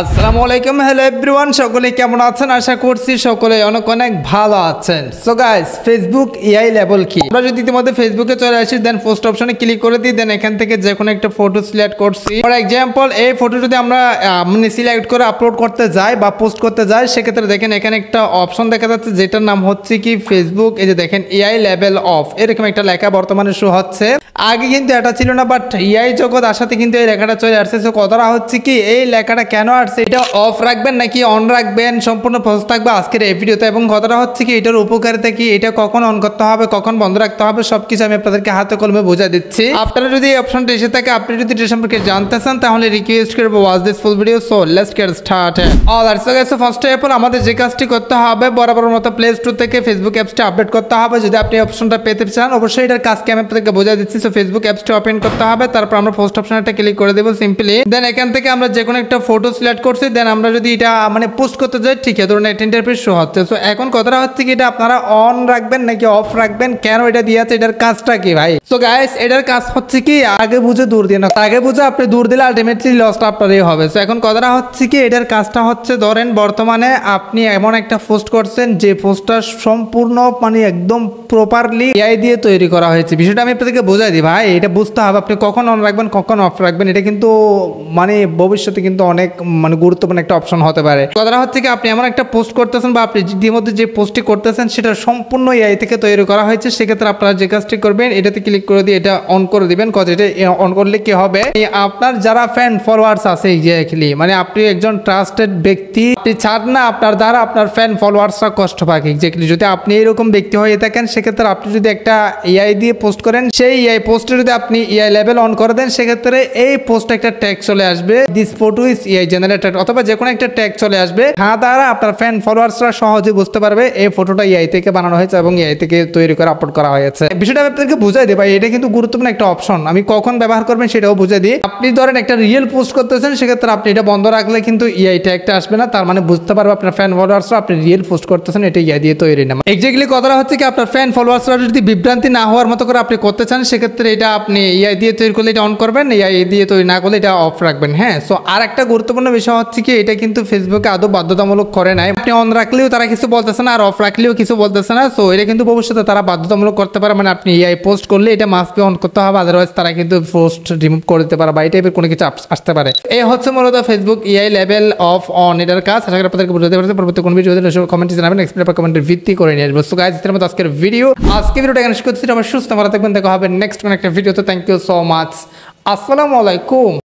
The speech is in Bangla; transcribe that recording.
আসসালামু আলাইকুম, হ্যালো এভরিওয়ান, সকলে কেমন আছেন? আশা করছি সকলে অনেক অনেক ভালো আছেন। So guys, Facebook AI level কি? আমরা যদি ইতিমধ্যে ফেসবুকে চলে আসি, দেন পোস্ট অপশনে ক্লিক করে দিই, দেন এখান থেকে যে কোনো একটা ফটো সিলেক্ট করছি। ফর এক্সাম্পল, এই ফটো যদি আমরা সিলেক্ট করে আপলোড করতে যাই বা পোস্ট করতে যাই, সেক্ষেত্রে দেখেন এখানে একটা অপশন দেখা যাচ্ছে যেটার নাম হচ্ছে কি ফেসবুক, এই যে দেখেন এআই লেভেল অফ, এরকম একটা লেখা বর্তমানে শো হচ্ছে। আগে কিন্তু এটা ছিল না, বাট এআই জগৎ আসাতে কিন্তু এই লেখাটা চলে আসছে। সো কথাটা হচ্ছে কি, এই লেখাটা কেন আসছে, এটা অফ রাখবেন নাকি অন রাখবেন, সম্পূর্ণ প্রসেস থাকবে আজকের এই ভিডিওতে। এবং কথাটা হচ্ছে কি, এটার উপকারিতা কি, এটা কখন অন করতে হবে, কখন বন্ধ রাখতে হবে, সবকিছু আমি আপনাদেরকে হাতে কলমে বোঝা দিচ্ছি। আপনারা যদি এই অপশনটা এসে থাকে, আপনি যদি এটা সম্পর্কে জানতে চান, তাহলে রিকোয়েস্ট করবো watch this full video. So let's get started. Alright, so guys, first of all আমাদের যে কাজটি করতে হবে, বরাবর মতো প্লে স্টোর থেকে ফেসবুক অ্যাপসটা আপডেট করতে হবে। যদি আপনি অপশনটা পেতে চান, অবশ্যই এটার কাজকে আমি আপনাদেরকে বোঝা দিচ্ছি। সো ফেসবুক অ্যাপসটা ওপেন করতে হবে, তারপর আমরা পোস্ট অপশনটা ক্লিক করে দেবো সিম্পলি। দেন এখান থেকে আমরা যে কোনো একটা ফটো সিলেক্ট করছি, দেন আমরা যদি এটা পোস্ট করতে যাই, ঠিক আছে, ধরুন একটা ইন্টারফেস শো হচ্ছে। সো এখন কথাটা হচ্ছে কি, এটা আপনারা অন রাখবেন নাকি অফ রাখবেন, কেন এটা দিয়ে আছে, এটার কাজটা কি ভাই? সো গাইস, এটার কাজ হচ্ছে কি, আগে বুঝে দূর দিয়ে না, আগে বুঝে আপনি দূর দিলে আলটিমেটলি লসটা আপনারই হবে। সো এখন কথাটা হচ্ছে কি, এটার কাজটা হচ্ছে, ধরেন বর্তমানে আপনি এমন একটা পোস্ট করছেন যে পোস্টটা সম্পূর্ণ একদম প্রপারলি এআই দিয়ে তৈরি করা হয়েছে। বিষয়টা আমি আপনাদেরকে বোঝাই দিই ভাই, এটা বুঝতে হবে আপনি কখন অন রাখবেন কখন অফ রাখবেন। এটা কিন্তু ভবিষ্যতে কিন্তু অনেক গুরুত্বপূর্ণ একটা অপশন হতে পারে। কথাটা হচ্ছে কি, আপনি এমন একটা পোস্ট করতেছেন বা আপনি ইতিমধ্যে যে পোস্টটি করতেছেন সেটা সম্পূর্ণ এআই থেকে তৈরি করা হয়েছে। সেক্ষেত্রে আপনারা যে কাজটি করবেন, এটাতে ক্লিক করে দিয়ে এটা অন করে দিবেন। এটা অন করলে কি হবে, আপনার যারা ফ্যান ফলোয়ার্স আছে, এক্স্যাক্টলি আপনি একজন ট্রাস্টেড ব্যক্তি, আপনি চান না আপনার দ্বারা আপনার ফ্যান ফলোয়ার্সরা কষ্ট পাক। এক্স্যাক্টলি যদি আপনি এরকম ব্যক্তি হয়ে থাকেন, সেক্ষেত্রে আপনি যদি একটা এআই দিয়ে পোস্ট করেন, সেই এআই পোস্টে যদি আপনি এআই লেভেল অন করে দেন, সেক্ষেত্রে এই পোস্টে একটা ট্যাগ চলে আসবে, this photo is AI generated, অথবা যে কোনো একটা ট্যাগ চলে আসবে, দ্বারা আপনার ফ্যান ফলোয়ার্সরা সহজে বুঝতে পারবে এই ফটোটা এআই থেকে বানানো হয়েছে এবং এআই থেকে তৈরি করে আপলোড করা হয়েছে। বিষয়টা আপনাদেরকে বুঝাই দিই ভাই, এটা কিন্তু গুরুত্বপূর্ণ একটা অপশন। আমি কখন ব্যবহার করবেন সেটাও বুঝাই দিই। আপনি ধরেন একটা রিয়েল পোস্ট করতেছেন, সেক্ষেত্রে আপনি এটা বন্ধ রাখলে কিন্তু এআই ট্যাগটা আসবে না, তার মানে বুঝতে পারবে আপনার ফ্যান ফলোয়ার্সরা আপনি রিয়েল পোস্ট করতেছেন, এটা এআই দিয়ে তৈরি না। এক্স্যাক্টলি কথাটা হচ্ছে কি, আপনার ফ্যান ফলোয়ার্সরা যদি বিভ্রান্তি না হওয়ার মতো করে আপনি করতে চান, সেক্ষেত্রে এটা আপনি এআই দিয়ে তৈরি করলে এটা অন করবেন, এআই দিয়ে তৈরি না করলে এটা অফ রাখবেন। হ্যাঁ, সো আর একটা গুরুত্বপূর্ণ বিষয় হচ্ছে কি, এটা কিন্তু ফেসবুকে আদৌ বাধ্যতামূলক করে নাই। আপনি অন রাখলেও তারা কিছু বলতেছে না, আর অফ রাখলেও কিছু বলতেছে না। সো এটা কিন্তু ভবিষ্যতে তারা বাধ্যতামূলক করতে পারে, আপনি এআই পোস্ট করলে এটা মাস্ট বি অন করতে হবে, আদারওয়াইজ তারা কিন্তু পোস্ট রিমুভ করে দিতে পারে বা এই টাইপের কোনো কিছু আসতে পারে। এই হচ্ছে মূলত Facebook AI level of on, এটার কাজ। আশা করি আপনাদেরকে বুঝতে পারছি। পরবর্তী কোন ভিডিও কমেন্টে জানাবেন, এক্সপ্লেন বা কমেন্টের ভিত্তি করে নিয়ে আসবো। সো গাইস, এর মতো আজকের ভিডিওটা এখানে শেষ করছি। আবার সুস্থ ভালো থাকবেন, দেখা হবে নেক্সট কোন একটা ভিডিওতে। Thank you so much. আসসালামু আলাইকুম।